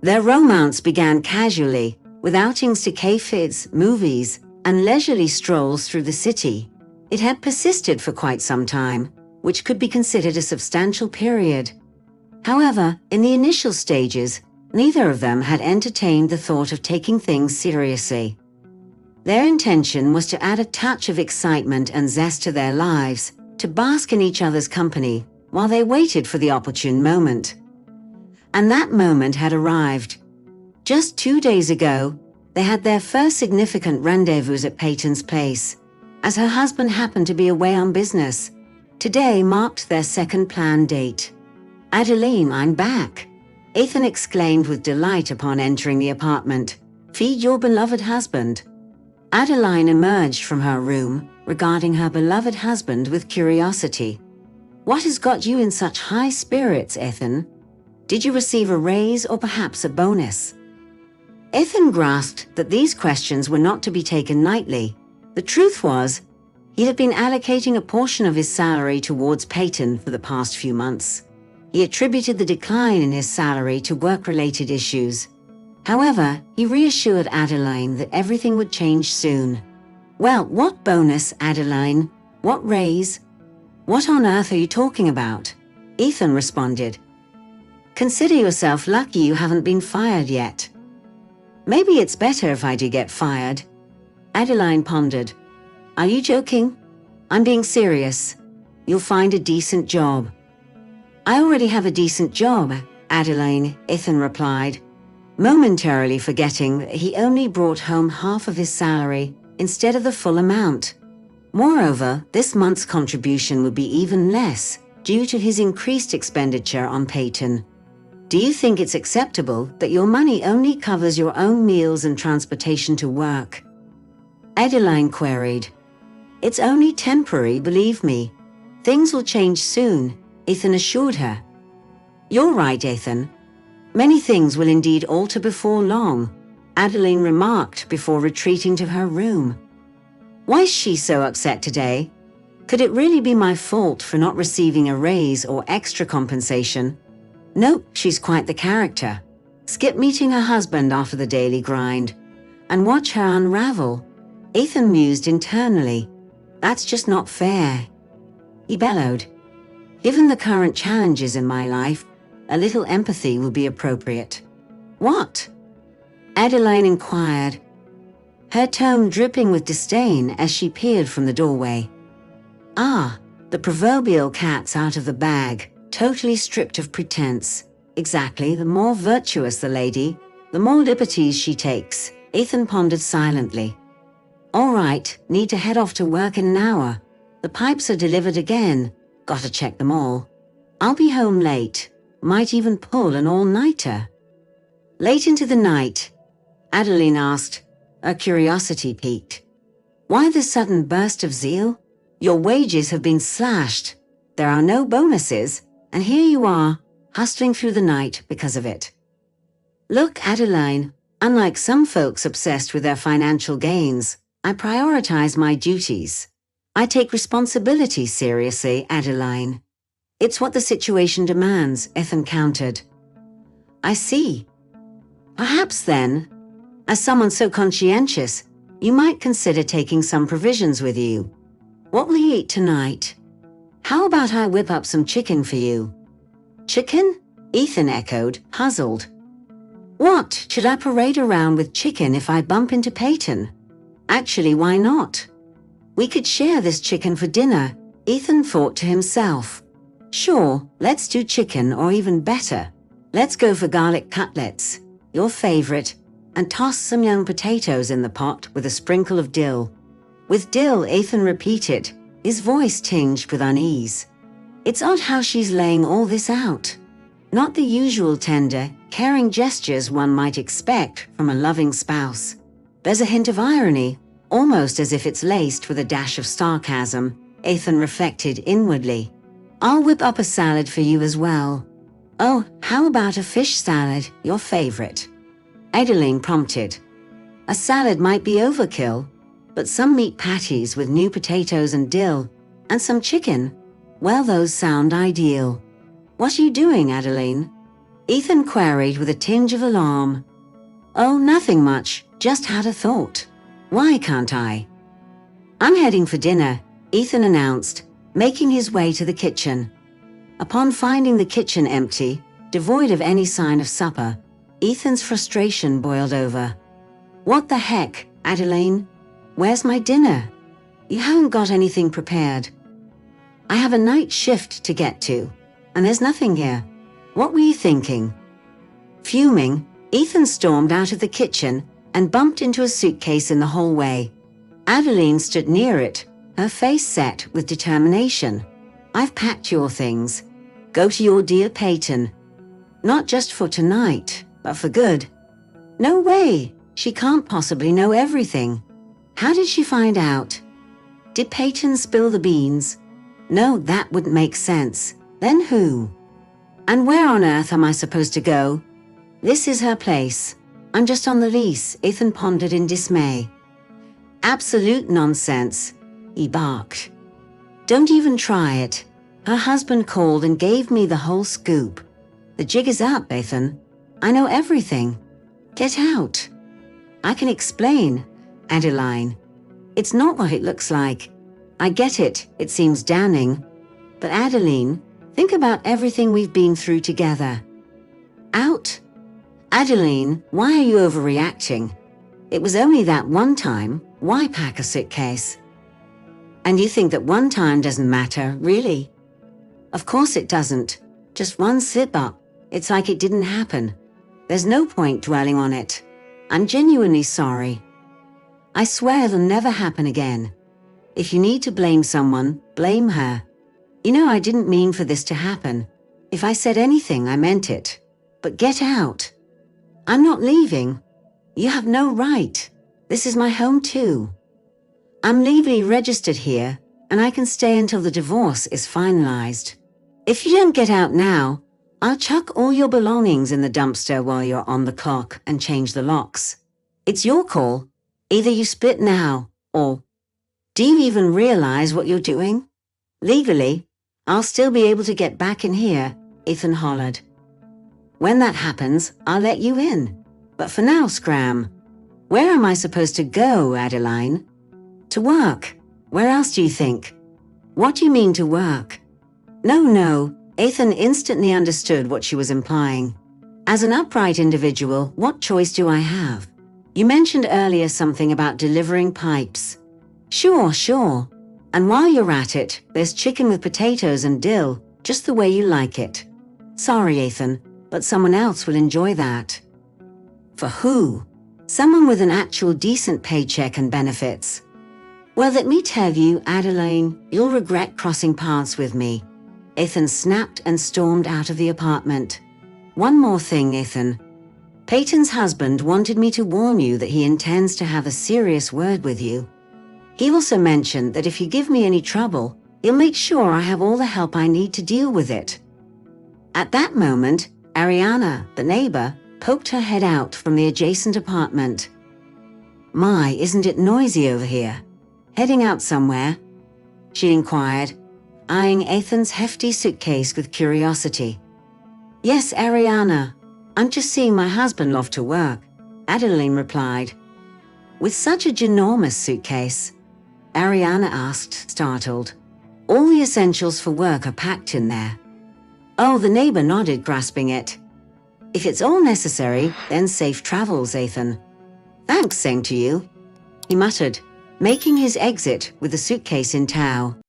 Their romance began casually, with outings to cafes, movies, and leisurely strolls through the city. It had persisted for quite some time, which could be considered a substantial period. However, in the initial stages, neither of them had entertained the thought of taking things seriously. Their intention was to add a touch of excitement and zest to their lives, to bask in each other's company, while they waited for the opportune moment. And that moment had arrived. Just 2 days ago, they had their first significant rendezvous at Peyton's place, as her husband happened to be away on business. Today marked their second planned date. "Adeline, I'm back," Ethan exclaimed with delight upon entering the apartment. "Feed your beloved husband." Adeline emerged from her room, regarding her beloved husband with curiosity. "What has got you in such high spirits, Ethan? Did you receive a raise or perhaps a bonus?" Ethan grasped that these questions were not to be taken lightly. The truth was, he had been allocating a portion of his salary towards Peyton for the past few months. He attributed the decline in his salary to work-related issues. However, he reassured Adeline that everything would change soon. "Well, what bonus, Adeline? What raise? What on earth are you talking about?" Ethan responded. "Consider yourself lucky you haven't been fired yet." "Maybe it's better if I do get fired." Adeline pondered. "Are you joking?" "I'm being serious. You'll find a decent job." "I already have a decent job, Adeline," Ethan replied, momentarily forgetting that he only brought home half of his salary instead of the full amount. Moreover, this month's contribution would be even less due to his increased expenditure on Peyton. "Do you think it's acceptable that your money only covers your own meals and transportation to work?" Adeline queried. "It's only temporary, believe me. Things will change soon," Ethan assured her. "You're right, Ethan. Many things will indeed alter before long," Adeline remarked before retreating to her room. Why is she so upset today? Could it really be my fault for not receiving a raise or extra compensation? Nope, she's quite the character. Skip meeting her husband after the daily grind and watch her unravel. Ethan mused internally. That's just not fair. He bellowed. Given the current challenges in my life, a little empathy would be appropriate. What? Adeline inquired, her tone dripping with disdain as she peered from the doorway. Ah, the proverbial cat's out of the bag, totally stripped of pretense. Exactly, the more virtuous the lady, the more liberties she takes, Ethan pondered silently. All right, need to head off to work in an hour. The pipes are delivered again. Gotta check them all. I'll be home late. Might even pull an all-nighter. Late into the night, Adeline asked, her curiosity piqued. Why this sudden burst of zeal? Your wages have been slashed. There are no bonuses, and here you are, hustling through the night because of it. Look, Adeline, unlike some folks obsessed with their financial gains, I prioritize my duties. I take responsibility seriously, Adeline. It's what the situation demands, Ethan countered. I see. Perhaps then, as someone so conscientious, you might consider taking some provisions with you. What will you eat tonight? How about I whip up some chicken for you? Chicken? Ethan echoed, puzzled. What, should I parade around with chicken if I bump into Peyton? Actually, why not? We could share this chicken for dinner, Ethan thought to himself. Sure, let's do chicken, or even better. Let's go for garlic cutlets, your favorite, and toss some young potatoes in the pot with a sprinkle of dill. With dill, Ethan repeated, his voice tinged with unease. It's odd how she's laying all this out. Not the usual tender, caring gestures one might expect from a loving spouse. There's a hint of irony, almost as if it's laced with a dash of sarcasm, Ethan reflected inwardly. I'll whip up a salad for you as well. Oh, how about a fish salad, your favorite? Adeline prompted. A salad might be overkill, but some meat patties with new potatoes and dill, and some chicken, well, those sound ideal. What are you doing, Adeline? Ethan queried with a tinge of alarm. Oh, nothing much, just had a thought. Why can't I? I'm heading for dinner, Ethan announced, making his way to the kitchen. Upon finding the kitchen empty, devoid of any sign of supper, Ethan's frustration boiled over. What the heck, Adeline? Where's my dinner? You haven't got anything prepared. I have a night shift to get to, and there's nothing here. What were you thinking? Fuming, Ethan stormed out of the kitchen and bumped into a suitcase in the hallway. Adeline stood near it, her face set with determination. I've packed your things. Go to your dear Peyton. Not just for tonight, but for good. No way! She can't possibly know everything. How did she find out? Did Peyton spill the beans? No, that wouldn't make sense. Then who? And where on earth am I supposed to go? This is her place. I'm just on the lease, Ethan pondered in dismay. Absolute nonsense, he barked. Don't even try it. Her husband called and gave me the whole scoop. The jig is up, Ethan. I know everything. Get out. I can explain, Adeline. It's not what it looks like. I get it, it seems damning. But Adeline, think about everything we've been through together. Out? Adeline, why are you overreacting? It was only that one time. Why pack a suitcase? And you think that one time doesn't matter, really? Of course it doesn't. Just one slip-up. It's like it didn't happen. There's no point dwelling on it. I'm genuinely sorry. I swear it'll never happen again. If you need to blame someone, blame her. You know I didn't mean for this to happen. If I said anything, I meant it. But get out. I'm not leaving. You have no right. This is my home too. I'm legally registered here, and I can stay until the divorce is finalized. If you don't get out now, I'll chuck all your belongings in the dumpster while you're on the clock and change the locks. It's your call. Either you split now, or... Do you even realize what you're doing? Legally, I'll still be able to get back in here, Ethan hollered. When that happens, I'll let you in. But for now, scram. Where am I supposed to go, Adeline? To work. Where else do you think? What do you mean to work? No. Ethan instantly understood what she was implying. As an upright individual, what choice do I have? You mentioned earlier something about delivering pipes. Sure. And while you're at it, there's chicken with potatoes and dill, just the way you like it. Sorry, Ethan, but someone else will enjoy that. For who? Someone with an actual decent paycheck and benefits. Well, let me tell you, Adeline, you'll regret crossing paths with me. Ethan snapped and stormed out of the apartment. One more thing, Ethan. Peyton's husband wanted me to warn you that he intends to have a serious word with you. He also mentioned that if you give me any trouble, he'll make sure I have all the help I need to deal with it. At that moment, Ariana, the neighbor, poked her head out from the adjacent apartment. My, isn't it noisy over here? Heading out somewhere? She inquired, eyeing Ethan's hefty suitcase with curiosity. Yes, Ariana. I'm just seeing my husband off to work, Adeline replied. With such a ginormous suitcase? Ariana asked, startled. All the essentials for work are packed in there. Oh, the neighbor nodded, grasping it. If it's all necessary, then safe travels, Ethan. Thanks, same to you, he muttered, making his exit with the suitcase in tow.